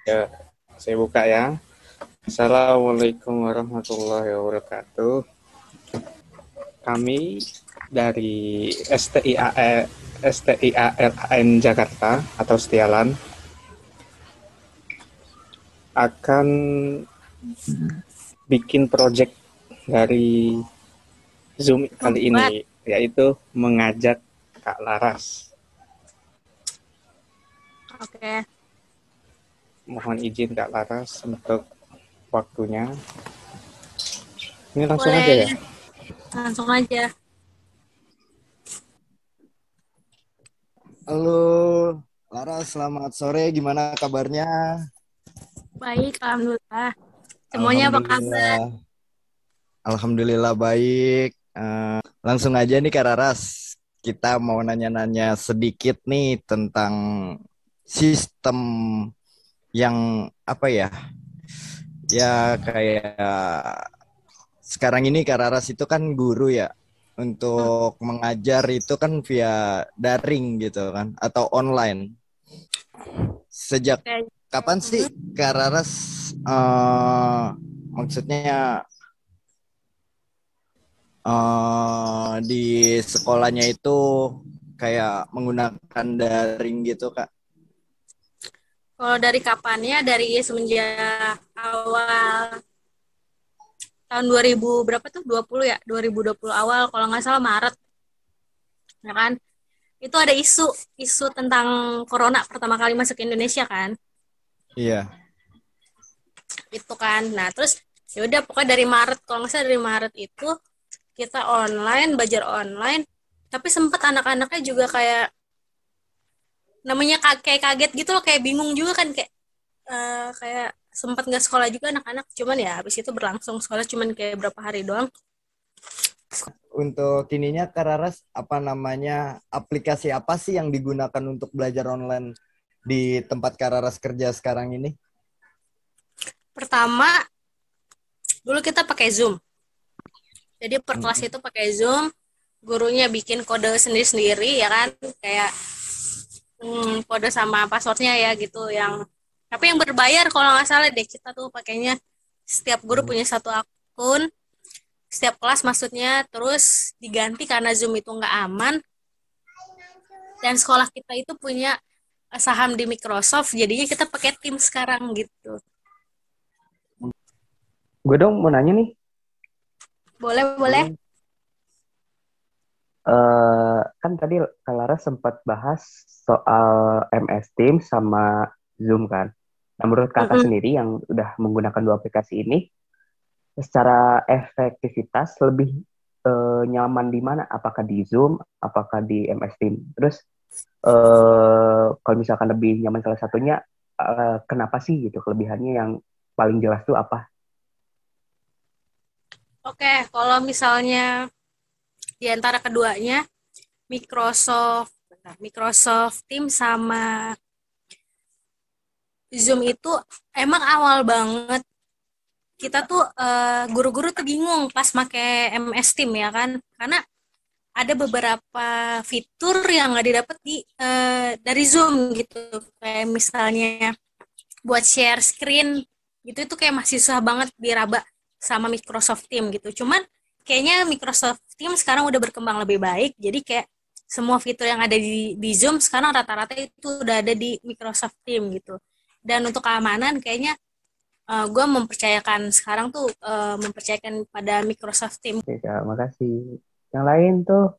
Ya, saya buka ya. Assalamualaikum warahmatullahi wabarakatuh. Kami dari STIALAN Jakarta atau Setialan akan bikin project dari Zoom kali ini, Membuat. yaitu mengajak Kak Laras. Oke. Mohon izin Kak Laras untuk waktunya. Ini langsung aja ya. Boleh. Langsung aja. Halo, Lara, selamat sore. Gimana kabarnya? Baik, alhamdulillah. Semuanya apa kabar? Alhamdulillah, alhamdulillah baik. Langsung aja nih Kak Raras, kita mau nanya-nanya sedikit nih tentang sistem yang apa ya? Ya kayak sekarang ini Kak Raras itu kan guru ya. Untuk mengajar itu kan via daring gitu kan atau online. Sejak Oke. kapan sih Mhm. Kak Raras maksudnya di sekolahnya itu kayak menggunakan daring gitu Kak? Kalau dari kapannya? Dari semenjak awal tahun 2000 berapa tuh? 20 ya? 2020 awal kalau nggak salah Maret, ya kan? Itu ada isu tentang corona pertama kali masuk ke Indonesia kan? Iya. Itu kan. Nah, terus ya udah pokoknya dari Maret, kalau nggak salah dari Maret itu kita online, belajar online. Tapi sempat anak-anaknya juga kayak namanya kayak kaget gitu loh, kayak bingung juga kan, kayak sempat nggak sekolah juga anak-anak, cuman ya habis itu berlangsung sekolah cuman kayak berapa hari doang. Untuk ininya Kak Raras apa namanya aplikasi apa sih yang digunakan untuk belajar online di tempat Kak Raras kerja sekarang ini? Pertama dulu kita pakai Zoom, jadi per kelas Mm-mm. itu pakai Zoom, gurunya bikin kode sendiri-sendiri ya kan, kayak kode sama passwordnya ya gitu, yang tapi yang berbayar kalau nggak salah deh, kita tuh pakainya setiap guru punya satu akun, setiap kelas maksudnya, terus diganti karena Zoom itu nggak aman, dan sekolah kita itu punya saham di Microsoft, jadinya kita pakai Teams sekarang gitu. Gue dong mau nanya nih, Boleh, boleh. Boleh. kan tadi Kak Lara sempat bahas soal MS Teams sama Zoom kan. Nah, menurut kakak Mm-mm. sendiri yang udah menggunakan dua aplikasi ini, secara efektivitas lebih nyaman di mana? Apakah di Zoom, apakah di MS Teams? Terus kalau misalkan lebih nyaman salah satunya, kenapa sih gitu? Kelebihannya yang paling jelas tuh apa? Oke, kalau misalnya di antara keduanya, Microsoft Teams sama Zoom itu emang awal banget kita tuh, guru-guru tuh bingung pas make MS Team ya kan, karena ada beberapa fitur yang nggak didapat dari Zoom gitu, kayak misalnya buat share screen gitu, itu kayak masih susah banget diraba sama Microsoft Teams gitu. Cuman kayaknya Microsoft Teams sekarang udah berkembang lebih baik, jadi kayak semua fitur yang ada di Zoom sekarang rata-rata itu udah ada di Microsoft Teams gitu. Dan untuk keamanan kayaknya, gue mempercayakan sekarang tuh, mempercayakan pada Microsoft Teams. Oke, Kak, makasih. Yang lain tuh,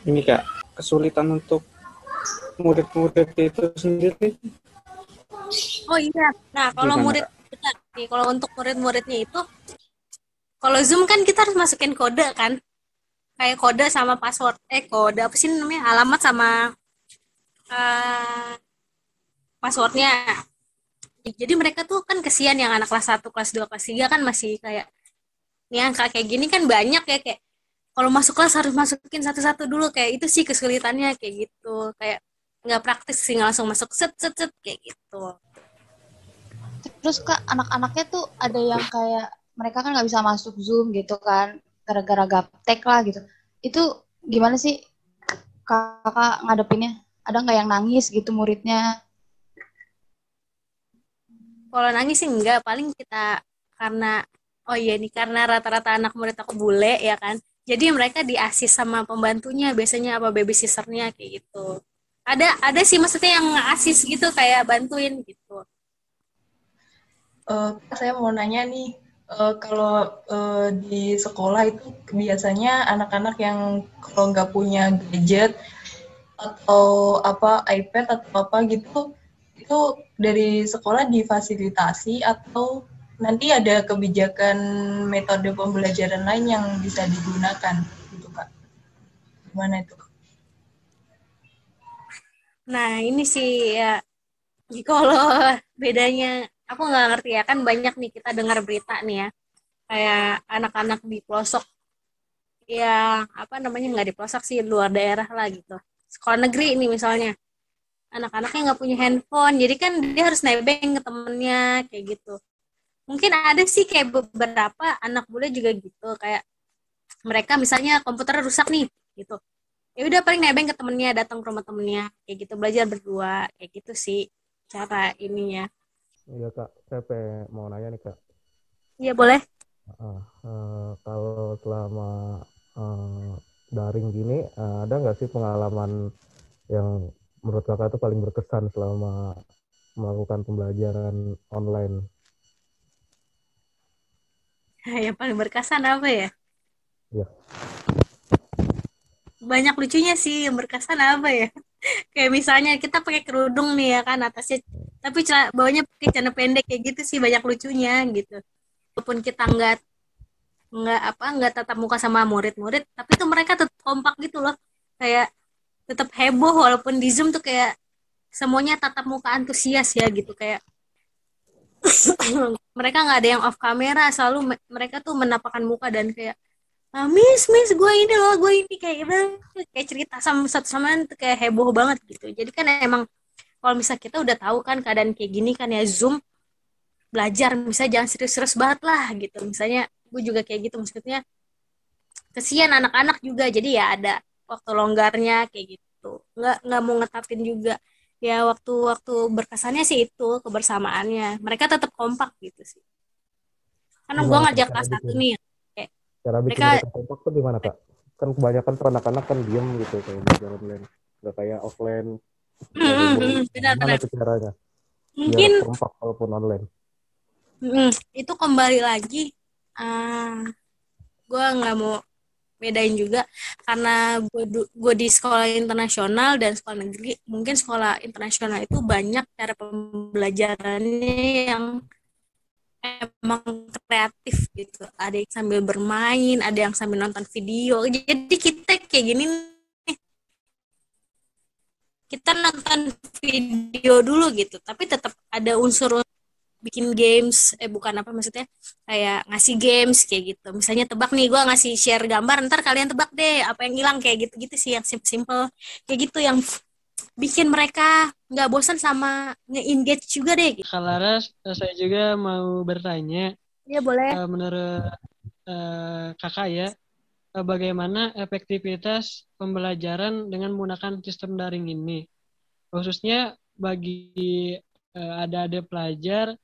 Ini Kak, kesulitan untuk murid-murid itu sendiri Oh iya, nah kalau gimana murid, Kak? benar nih, kalau untuk murid-muridnya itu, kalau Zoom kan kita harus masukin kode kan, kayak kode sama password, kode apa sih namanya, alamat sama eh, passwordnya. Jadi mereka tuh kan kesian yang anak kelas 1, kelas 2, kelas 3 kan masih kayak, nih angka kayak gini kan banyak ya, kayak kalau masuk kelas harus masukin satu-satu dulu, kayak itu sih kesulitannya kayak gitu, kayak nggak praktis sih, nggak langsung masuk set set set kayak gitu. Terus Kak, anak-anaknya tuh ada yang kayak mereka kan nggak bisa masuk Zoom gitu kan, gara-gara gaptek lah gitu. Itu gimana sih Kakak ngadepinnya? Ada nggak yang nangis gitu muridnya? Kalau nangis sih enggak, paling kita karena oh iya nih karena rata-rata anak murid aku bule ya kan. Jadi mereka diasis sama pembantunya biasanya apa babysitternya kayak gitu. Ada sih maksudnya yang asis gitu kayak bantuin gitu. Saya mau nanya nih, kalau di sekolah itu biasanya anak-anak yang kalau nggak punya gadget atau apa iPad atau apa gitu, itu dari sekolah difasilitasi atau nanti ada kebijakan metode pembelajaran lain yang bisa digunakan gitu Kak? Gimana itu? Nah, ini sih ya kalau bedanya aku nggak ngerti ya kan banyak nih kita dengar berita nih ya kayak anak-anak di pelosok yang apa namanya nggak di pelosok sih luar daerah lah gitu sekolah negeri ini misalnya anak-anaknya nggak punya handphone jadi kan dia harus nebeng ke temennya kayak gitu mungkin ada sih kayak beberapa anak bule juga gitu kayak mereka misalnya komputer rusak nih gitu ya udah paling nebeng ke temennya datang ke rumah temennya kayak gitu belajar berdua kayak gitu sih cara ininya. Iya Kak, saya mau nanya nih Kak. Iya boleh. Kalau selama eh, daring gini, ada nggak sih pengalaman yang menurut Kakak itu paling berkesan selama melakukan pembelajaran online? Yang paling berkesan apa ya? Ya, Banyak lucunya sih yang berkesan apa ya? Kayak misalnya kita pakai kerudung nih ya kan atasnya, tapi bawahnya pakai celana pendek kayak gitu sih banyak lucunya gitu. Walaupun kita nggak tatap muka sama murid-murid, tapi tuh mereka tetap kompak gitu loh. Kayak tetap heboh walaupun di Zoom tuh kayak semuanya tatap muka antusias ya gitu kayak mereka nggak ada yang off kamera selalu mereka tuh menampakkan muka dan kayak miss gue ini loh gue ini kayak gitu kayak cerita sama satu sama lain tuh kayak heboh banget gitu jadi kan emang kalau misalnya kita udah tahu kan keadaan kayak gini kan ya Zoom belajar misalnya jangan serius-serius banget lah gitu misalnya gue juga kayak gitu maksudnya kesian anak-anak juga jadi ya ada waktu longgarnya kayak gitu nggak mau ngetapin juga ya waktu-waktu berkesannya sih itu kebersamaannya mereka tetap kompak gitu sih karena gue gimana Kak ngajar cara kelas satu bikin nih kayak cara bikin mereka mereka kompak tuh gimana Kak? Kan kebanyakan tuh anak-anak kan diem gitu kalau belajar online, nggak kayak offline, nggak heboh. Gimana benar-benar tuh caranya biar mungkin kompak walaupun online? itu kembali lagi uh, gue nggak mau bedain juga karena gue di sekolah internasional dan sekolah negeri mungkin sekolah internasional itu banyak cara pembelajarannya yang emang kreatif gitu ada yang sambil bermain ada yang sambil nonton video jadi kita kayak gini nih kita nonton video dulu gitu tapi tetap ada unsur bikin games bukan apa maksudnya kayak ngasih games kayak gitu misalnya tebak nih gue ngasih share gambar ntar kalian tebak deh apa yang hilang kayak gitu-gitu sih yang simple kayak gitu yang bikin mereka nggak bosan sama nge-engage juga deh gitu. Kak Laras, saya juga mau bertanya, Ya boleh. menurut kakak ya, bagaimana efektivitas pembelajaran dengan menggunakan sistem daring ini, khususnya bagi adik-adik pelajar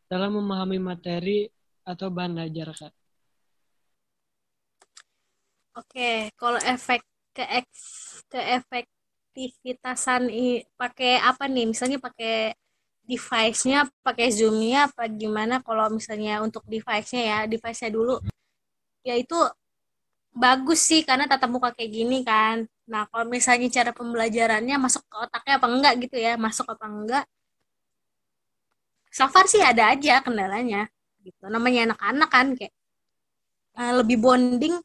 dalam memahami materi atau bahan belajar, Kak. Oke, kalau keefektivitasan pakai apa nih? Misalnya pakai device-nya, pakai Zoom-nya apa gimana? Kalau misalnya untuk device-nya ya, device-nya dulu, ya itu bagus sih karena tatap muka kayak gini kan. Nah, kalau misalnya cara pembelajarannya masuk ke otaknya apa enggak gitu ya, masuk apa enggak? So far sih ada aja kendalanya gitu. Namanya anak-anak kan kayak lebih bonding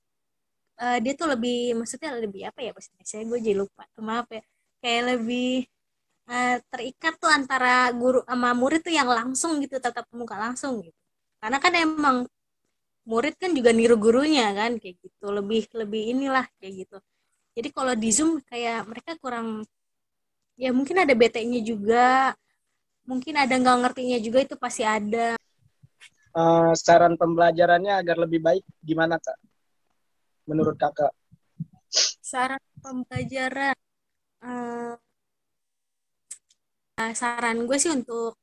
dia tuh lebih maksudnya lebih apa ya bahasa Indonesia gue jadi lupa maaf ya kayak lebih terikat tuh antara guru sama murid tuh yang langsung gitu tatap muka langsung gitu karena kan emang murid kan juga niru gurunya kan kayak gitu lebih lebih inilah kayak gitu jadi kalau di Zoom kayak mereka kurang ya mungkin ada BT-nya juga mungkin ada nggak ngertinya juga itu pasti ada. Saran pembelajarannya agar lebih baik gimana Kak? Menurut Kakak? Saran pembelajaran saran gue sih untuk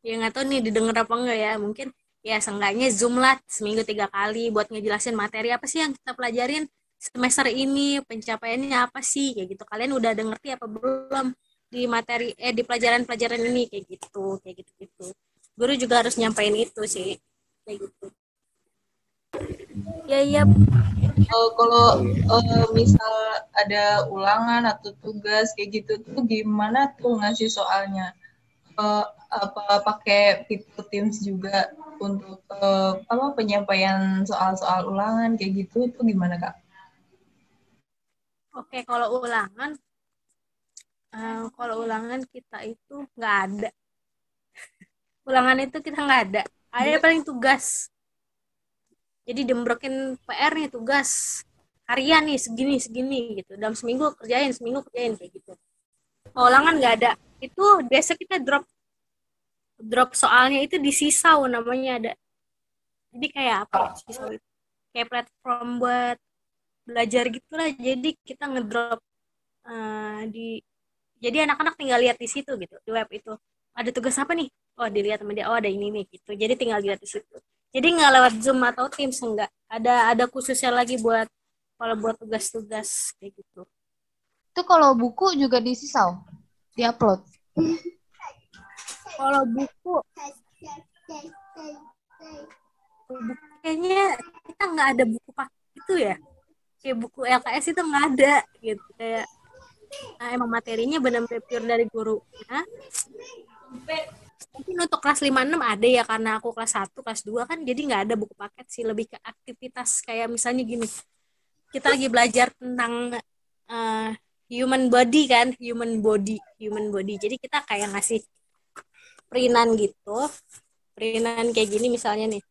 Ya nggak tahu nih didengar apa enggak ya. Mungkin ya seenggaknya Zoom lah seminggu 3 kali buat ngejelasin materi apa sih yang kita pelajarin semester ini, pencapaiannya apa sih, kayak gitu. Kalian udah ada ngerti apa belum di materi di pelajaran-pelajaran ini, kayak gitu. Guru juga harus nyampein itu sih, kayak gitu. Ya, iya. Kalau misal ada ulangan atau tugas kayak gitu tuh gimana tuh ngasih soalnya? Apa pakai fitur Teams juga untuk penyampaian soal-soal ulangan kayak gitu tuh gimana Kak? Oke, kalau ulangan kita itu nggak ada. Ulangan itu kita nggak ada. Ada paling tugas. Jadi dembrokin PR nih tugas harian nih segini gitu. Dalam seminggu kerjain kayak gitu. Ulangan nggak ada. Itu biasa kita drop soalnya itu di Sisau namanya ada. Jadi kayak apa ya Sisau itu? Kayak platform buat belajar gitulah. Jadi kita ngedrop jadi anak-anak tinggal lihat di situ gitu di web itu. Ada tugas apa nih? Oh dilihat sama dia. Oh ada ini nih gitu. Jadi tinggal dilihat di situ. Jadi nggak lewat Zoom atau Teams enggak. Ada khususnya lagi kalau buat tugas-tugas kayak gitu. Itu kalau buku juga disisau, diupload. Kalau buku kayaknya kita nggak ada buku paket itu ya. Kayak buku LKS itu nggak ada gitu. Kayak emang materinya benar-benar pure dari gurunya. Mungkin untuk kelas 5-6 ada ya karena aku kelas 1, kelas 2 kan jadi nggak ada buku paket sih, lebih ke aktivitas kayak misalnya gini. Kita lagi belajar tentang human body. Jadi kita kayak ngasih perinan gitu. Perinan kayak gini misalnya nih.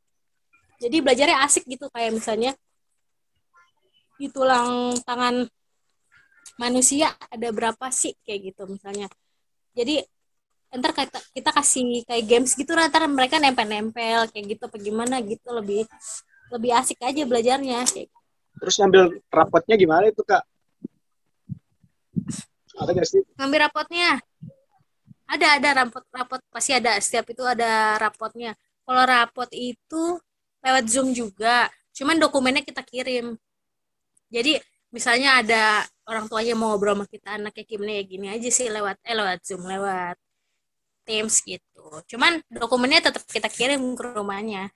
Jadi belajarnya asik gitu kayak misalnya di tulang tangan manusia ada berapa sih kayak gitu misalnya. Jadi ntar kita kasih kayak games gitu lah, ntar mereka nempel-nempel kayak gitu apa gimana gitu, lebih asik aja belajarnya kayak. Terus ngambil rapotnya gimana itu Kak? Ada nggak sih? Ngambil rapotnya ada rapot pasti ada, setiap itu ada rapotnya. Kalau rapot itu lewat Zoom juga, cuman dokumennya kita kirim. Jadi misalnya ada orang tuanya mau ngobrol sama kita anaknya gimana ya gini aja sih lewat Zoom, lewat Teams gitu. Cuman dokumennya tetap kita kirim ke rumahnya.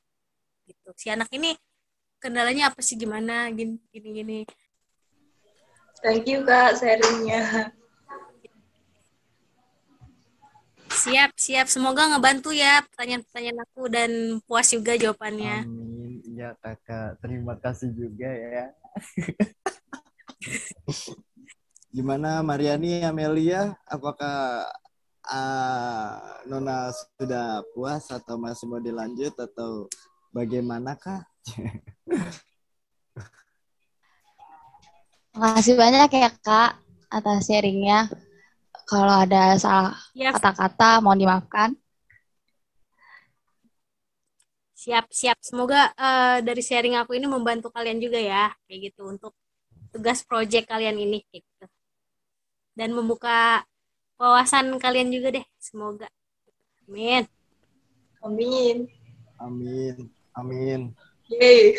Gitu. Si anak ini kendalanya apa sih gimana gini. Thank you Kak sharingnya. Siap. Semoga ngebantu ya pertanyaan-pertanyaan aku dan puas juga jawabannya. Amin. Ya Kakak, terima kasih juga ya. Gimana Mariani, Amelia? Apakah Nona sudah puas atau masih mau dilanjut atau bagaimana Kak? Makasih banyak ya Kak atas sharingnya. Kalau ada salah kata-kata mohon dimaafkan. Siap. Semoga dari sharing aku ini membantu kalian juga ya, kayak gitu untuk tugas project kalian ini, kayak gitu. Dan membuka wawasan kalian juga deh, semoga. Amin. Amin. Yeay.